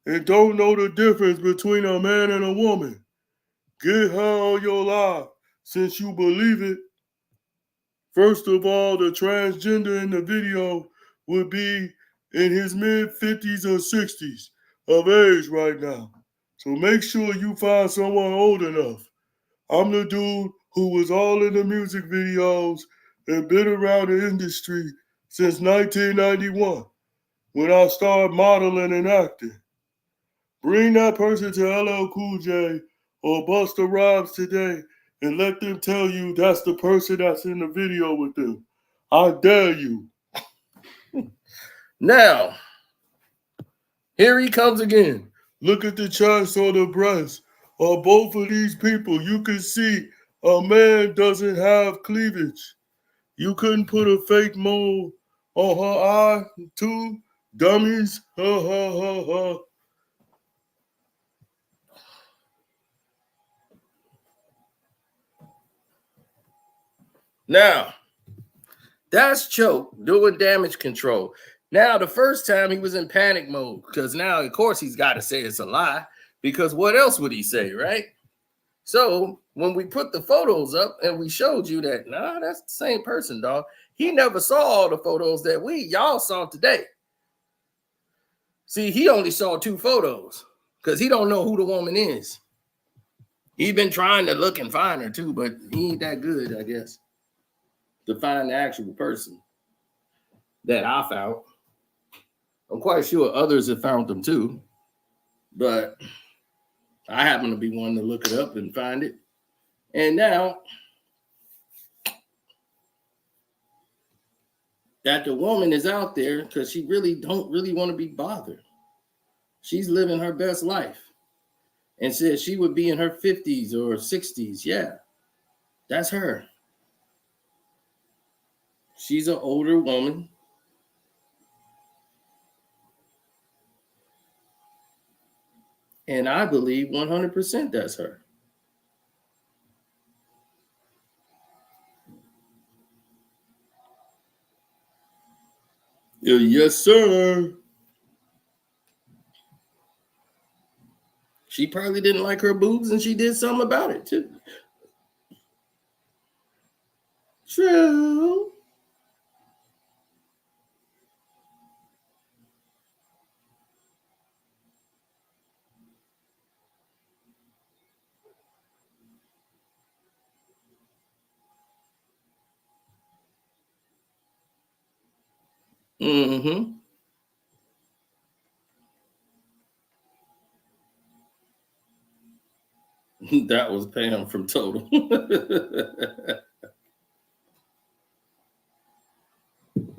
and don't know the difference between a man and a woman? Get her on your live since you believe it. First of all, the transgender in the video would be in his mid 50s or 60s of age right now. So make sure you find someone old enough. I'm the dude who was all in the music videos and been around the industry since 1991 when I started modeling and acting. Bring that person to LL Cool J or Busta Rhymes today and let them tell you that's the person that's in the video with them. I dare you. Now, here he comes again. Look at the chest or the breast of both of these people. You can see a man doesn't have cleavage. You couldn't put a fake mole on her eye, too? Dummies. Ha ha ha ha. Now, that's Choke doing damage control. Now, the first time he was in panic mode because now, of course, he's got to say it's a lie because what else would he say, right? So when we put the photos up and we showed you that, nah, that's the same person, dog. He never saw all the photos that y'all saw today. See, he only saw 2 photos because he don't know who the woman is. He's been trying to look and find her too, but he ain't that good, I guess, to find the actual person that I found. I'm quite sure others have found them too, but I happen to be one to look it up and find it. And now that the woman is out there because she really don't really want to be bothered. She's living her best life and says she would be in her 50s or 60s. Yeah, that's her. She's an older woman. And I believe 100% that's her. Yes, sir. She probably didn't like her boobs and she did something about it too. True. Mm-hmm. That was Pam from Total.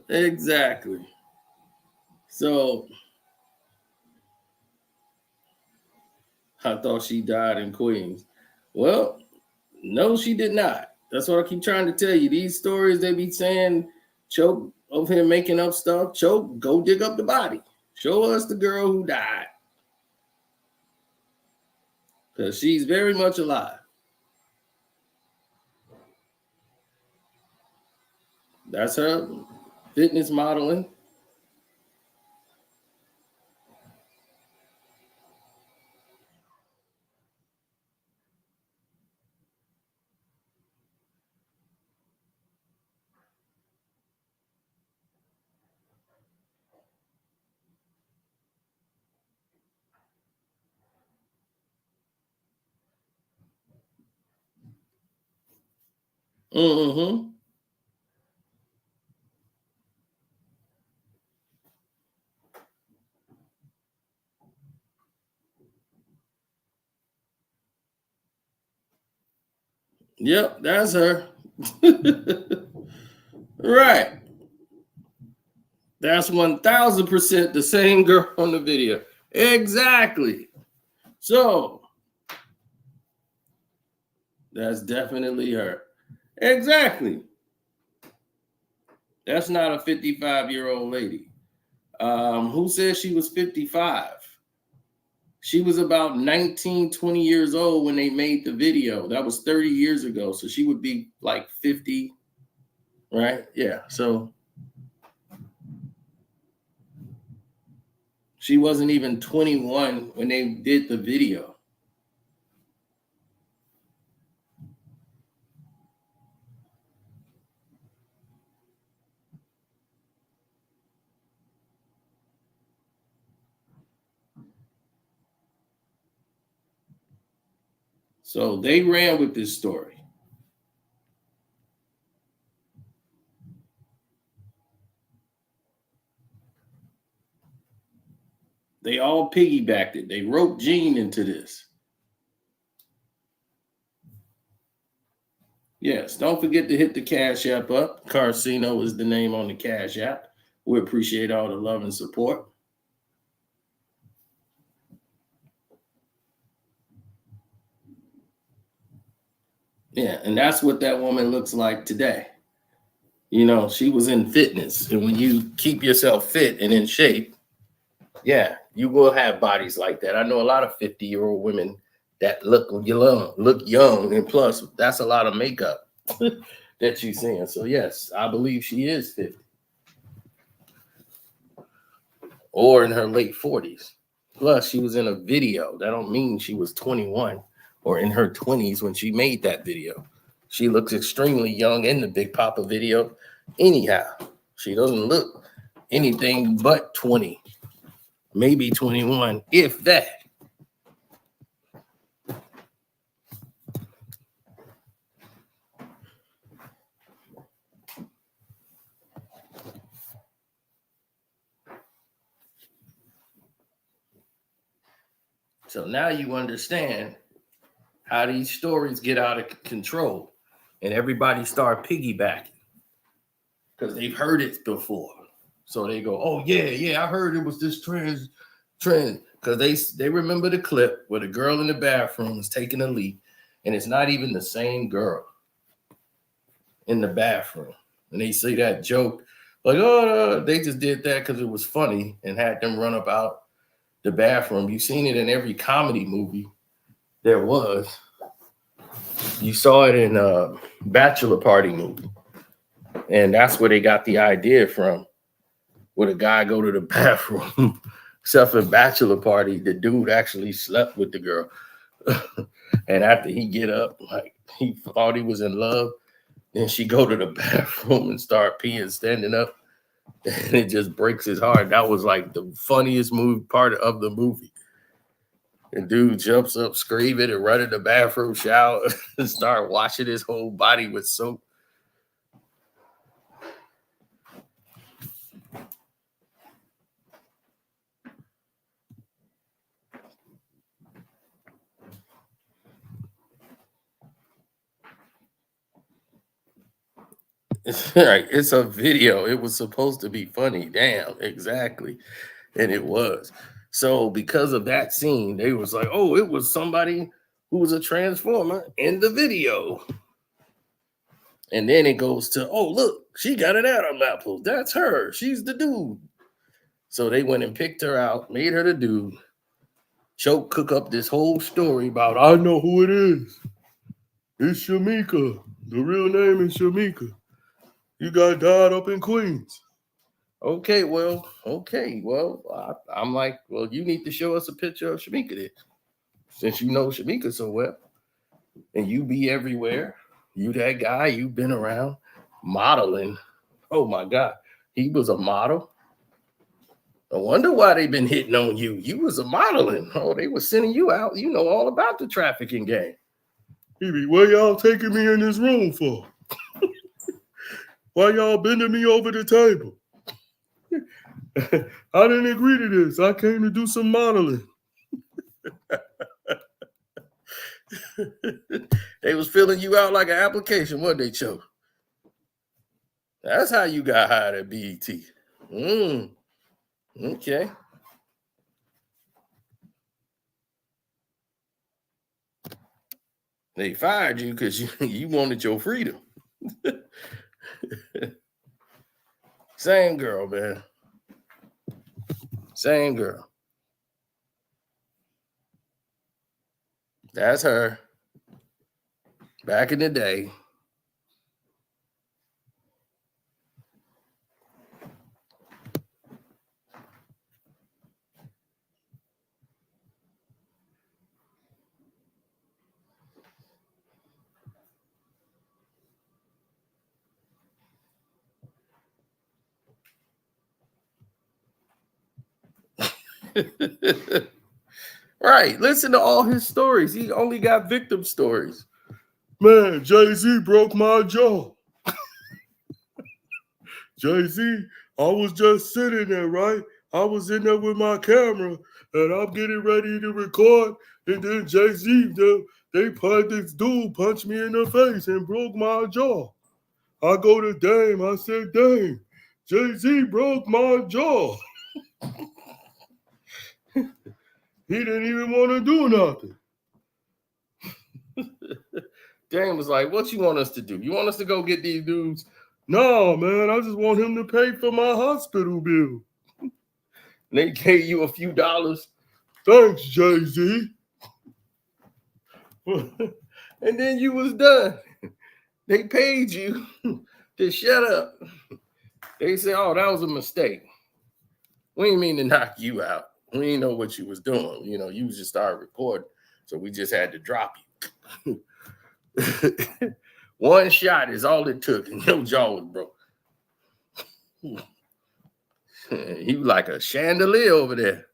Exactly. So I thought she died in Queens. Well, no, she did not. That's what I keep trying to tell you. These stories they be saying, Choke over here making up stuff. Choke, go dig up the body. Show us the girl who died. Because she's very much alive. That's her fitness modeling. Mm-hmm. Yep, that's her. Right. That's 1000% the same girl on the video. Exactly. So that's definitely her. Exactly. That's not a 55-year-old lady. Who said she was 55? She was about 19, 20 years old when they made the video. That was 30 years ago. So she would be like 50, right? Yeah. So she wasn't even 21 when they did the video. So they ran with this story. They all piggybacked it. They roped Gene into this. Yes, don't forget to hit the Cash App up. Carcino is the name on the Cash App. We appreciate all the love and support. Yeah, and that's what that woman looks like today. You know, she was in fitness. And when you keep yourself fit and in shape, yeah, you will have bodies like that. I know a lot of 50-year-old women that look young, and plus that's a lot of makeup that you're seeing. So yes, I believe she is 50 or in her late 40s. Plus, she was in a video. That don't mean she was 21 or in her 20s when she made that video. She looks extremely young in the Big Papa video. Anyhow, she doesn't look anything but 20, maybe 21, if that. So now you understand how these stories get out of control and everybody start piggybacking because they've heard it before. So they go, oh, yeah, I heard it was this trend. Because they remember the clip where the girl in the bathroom is taking a leak and it's not even the same girl in the bathroom. And they say that joke, like, oh, they just did that because it was funny and had them run about the bathroom. You've seen it in every comedy movie there was. You saw it in a Bachelor Party movie. And that's where they got the idea from. Where the guy go to the bathroom, except for Bachelor Party, the dude actually slept with the girl. And after he get up, like he thought he was in love, then she go to the bathroom and start peeing standing up. And it just breaks his heart. That was like the funniest part of the movie. The dude jumps up screaming and run in the bathroom shower and start washing his whole body with soap. Right, it's a video. It was supposed to be funny. Damn, exactly. And it was. So because of that scene, they was like, oh, it was somebody who was a transformer in the video. And then it goes to, oh, look, she got an Adam apple. That's her. She's the dude. So they went and picked her out, made her the dude. Choke cook up this whole story about, I know who it is. It's Shamika. The real name is Shamika. You got died up in Queens. Okay, well, I'm like, well, you need to show us a picture of Shamika then, since you know Shamika so well, and you be everywhere. You that guy, you've been around modeling. Oh my God, he was a model. I wonder why they've been hitting on you. You was a modeling. Oh, they were sending you out. You know all about the trafficking game. He be, what y'all taking me in this room for? Why y'all bending me over the table? I didn't agree to this. I came to do some modeling. They was filling you out like an application, what they chose. That's how you got hired at BET. Okay. They fired you because you wanted your freedom. Same girl, man. Same girl. That's her. Back in the day. Right. Listen to all his stories. He only got victim stories. Man, Jay-Z broke my jaw. Jay-Z, I was just sitting there, right? I was in there with my camera, and I'm getting ready to record, and then Jay-Z, this dude punched me in the face and broke my jaw. I go to Dame, I said, Dame, Jay-Z broke my jaw. He didn't even want to do nothing. Dame was like, what you want us to do? You want us to go get these dudes? No, man, I just want him to pay for my hospital bill. And they gave you a few dollars. Thanks, Jay-Z. And then you was done. They paid you to shut up. They said, oh, that was a mistake. We didn't mean to knock you out. We didn't know what you was doing. You know, you just started recording, so we just had to drop you. One shot is all it took, and your jaw was broke. He was like a chandelier over there.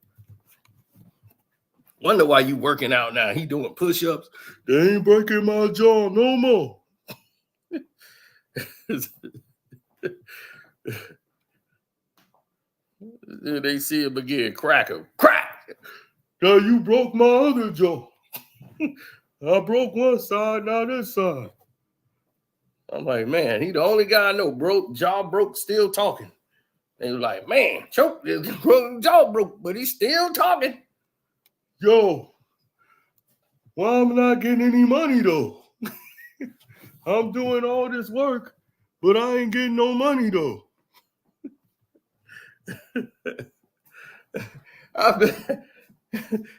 Wonder why you working out now. He doing push-ups. They ain't breaking my jaw no more. They see him again. Crack him. Crack! Now you broke my other jaw. I broke one side, now this side. I'm like, man, he the only guy I know jaw broke, still talking. They was like, man, choke, jaw broke, but he's still talking. Yo, why I'm not getting any money though? I'm doing all this work, but I ain't getting no money though.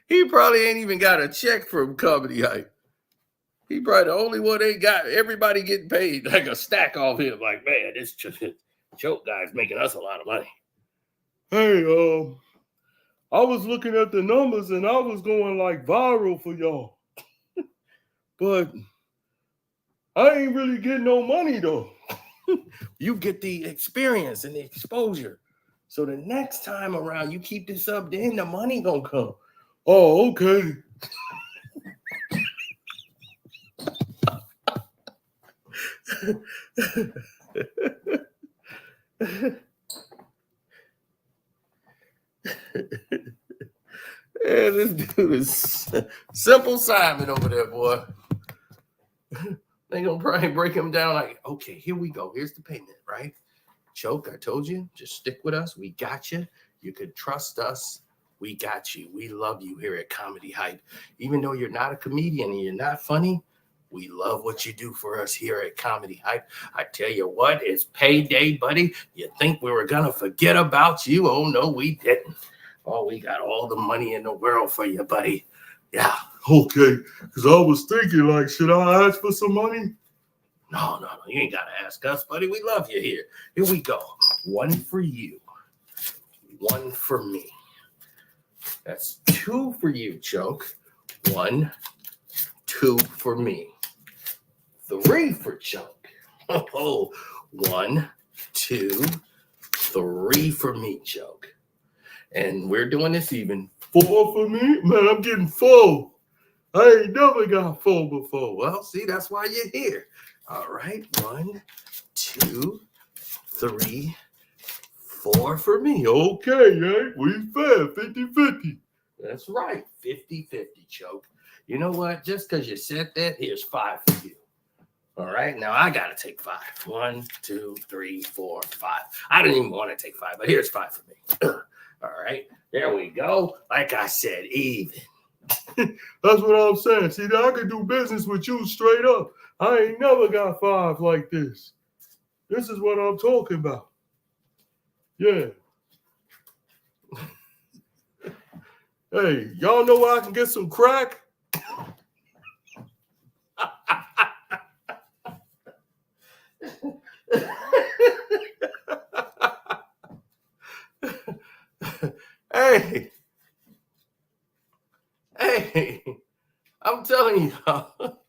He probably ain't even got a check from Comedy Hype. He probably the only one they got. Everybody getting paid like a stack off him. Like, man, this choke guy's making us a lot of money. Hey, I was looking at the numbers and I was going like viral for y'all. But I ain't really getting no money though. You get the experience and the exposure. So the next time around, you keep this up, then the money gonna come. Oh, okay. Yeah, this dude is Simple Simon over there, boy. They gonna probably break him down like, okay, here we go. Here's the payment, right? Choke, I told you, just stick with us. We got you. You could trust us. We got you. We love you here at Comedy Hype. Even though you're not a comedian and you're not funny, we love what you do for us here at Comedy Hype. I tell you what, it's payday, buddy. You think we were going to forget about you? Oh, no, we didn't. Oh, we got all the money in the world for you, buddy. Yeah. Okay, because I was thinking, like, should I ask for some money? No. You ain't got to ask us, buddy. We love you here. Here we go. One for you. One for me. That's two for you, Choke. 1, 2 for me. 3 for Choke. Oh, 1, 2, 3 for me, Choke. And we're doing this even. 4 for me? Man, I'm getting 4. I ain't never got 4 before. Well, see, that's why you're here. All right, 1, 2, 3, 4 for me. Okay, Yank, we fair, 50-50. That's right, 50-50, Choke. You know what? Just because you said that, here's 5 for you. All right, now I got to take 5. 1, 2, 3, 4, 5. I didn't even want to take 5, but here's 5 for me. All right, there we go. Like I said, even. That's what I'm saying. See, I can do business with you straight up. I ain't never got 5 like this. This is what I'm talking about. Yeah. Hey, y'all know where I can get some crack? Hey, I'm telling y'all.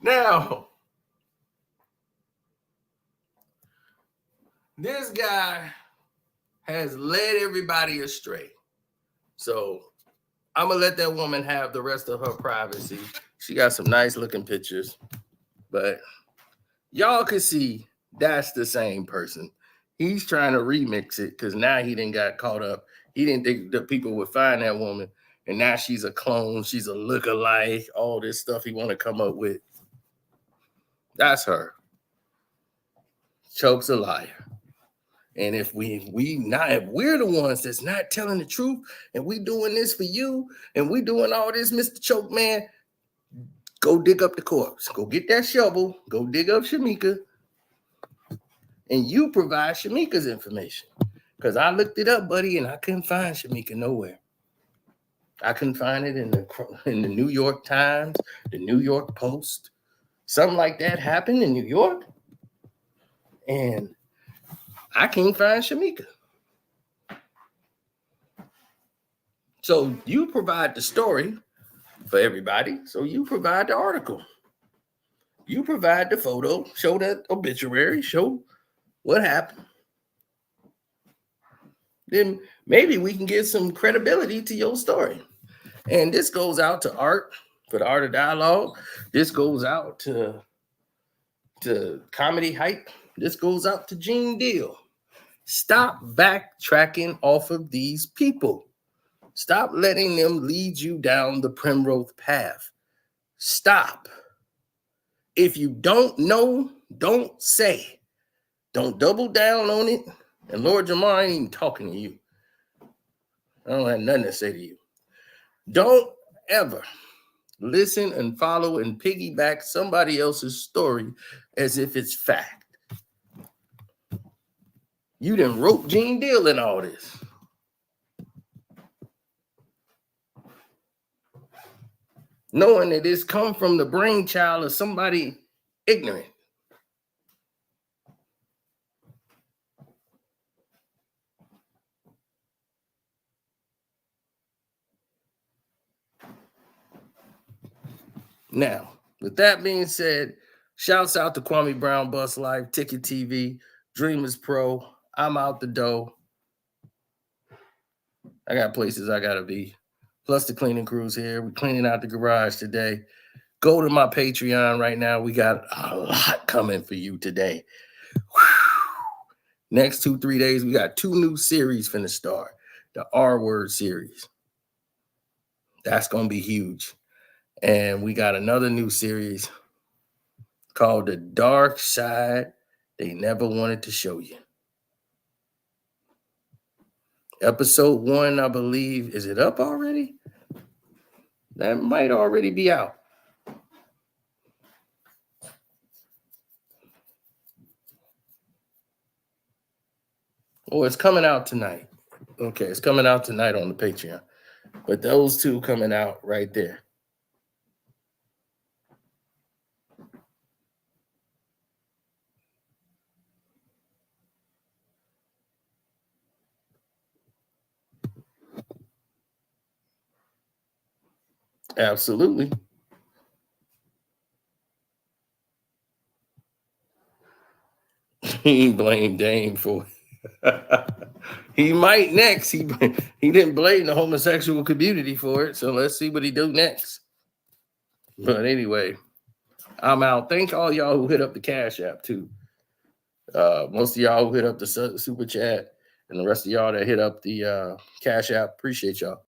Now, this guy has led everybody astray. So I'm going to let that woman have the rest of her privacy. She got some nice looking pictures, but y'all can see that's the same person. He's trying to remix it because now he didn't got caught up. He didn't think that people would find that woman, and now she's a clone. She's a lookalike. All this stuff he want to come up with. That's her. Choke's a liar. And if we're the ones that's not telling the truth, and we doing this for you, and we doing all this, Mr. Choke Man, go dig up the corpse. Go get that shovel. Go dig up Shamika. And you provide Shamika's information. Because I looked it up, buddy, and I couldn't find Shamika nowhere. I couldn't find it in the New York Times, the New York Post. Something like that happened in New York. And I can't find Shamika. So you provide the story for everybody. So you provide the article. You provide the photo, show that obituary, show what happened. Then maybe we can get some credibility to your story. And this goes out to Art for the Art of Dialogue. This goes out to Comedy Hype. This goes out to Gene Deal. Stop backtracking off of these people. Stop letting them lead you down the primrose path. Stop. If you don't know, don't say. Don't double down on it. And Lord Jamar, I ain't even talking to you. I don't have nothing to say to you. Don't ever listen and follow and piggyback somebody else's story as if it's fact. You done wrote Gene Deal in all this. Knowing that this come from the brainchild of somebody ignorant. Now, with that being said, shouts out to Kwame Brown, Bus Life, Ticket TV, Dreamers Pro. I'm out the door. I got places I got to be. Plus the cleaning crews here. We're cleaning out the garage today. Go to my Patreon right now. We got a lot coming for you today. Whew. Next 2-3 days, we got 2 new series finna start. The R Word series. That's going to be huge. And we got another new series called The Dark Side They Never Wanted to Show You. Episode 1, I believe, is it up already? That might already be out. Oh, it's coming out tonight. Okay, it's coming out tonight on the Patreon. But those 2 coming out right there. Absolutely. He blame Dame for it. He might next. He didn't blame the homosexual community for it, so let's see what he do next. But anyway, I'm out. Thank all y'all who hit up the Cash App too. Most of y'all who hit up the super chat, and the rest of y'all that hit up the Cash App. Appreciate y'all.